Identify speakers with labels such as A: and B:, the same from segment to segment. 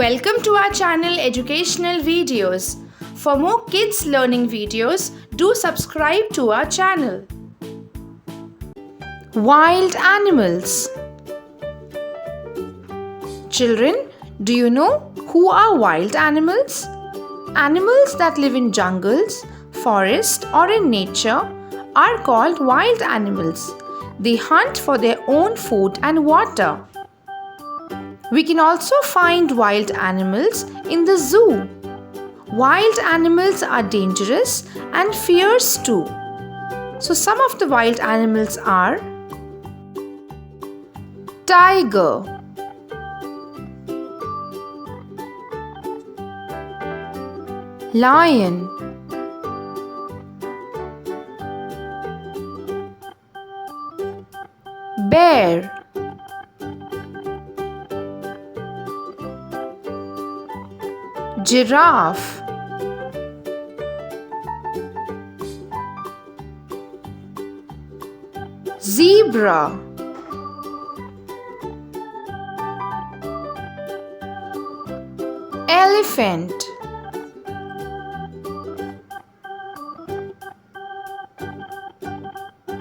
A: Welcome to our channel Educational Videos. For more kids learning videos, do subscribe to our channel. Wild animals. Children, do you know who are wild animals? Animals that live in jungles, forests or in nature are called wild animals. They hunt for their own food and water. We can also find wild animals in the zoo. Wild animals are dangerous and fierce too. So some of the wild animals are tiger, lion, bear, giraffe, zebra, elephant,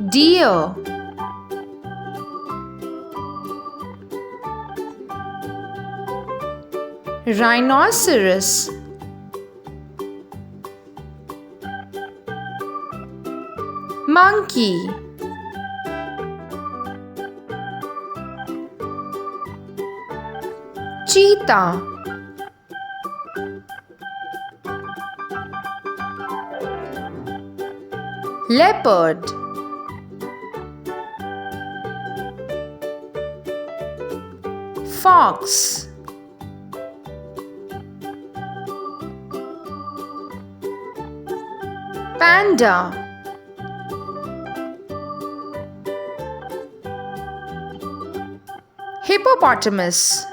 A: deer, rhinoceros, monkey, cheetah, leopard, fox, panda, hippopotamus,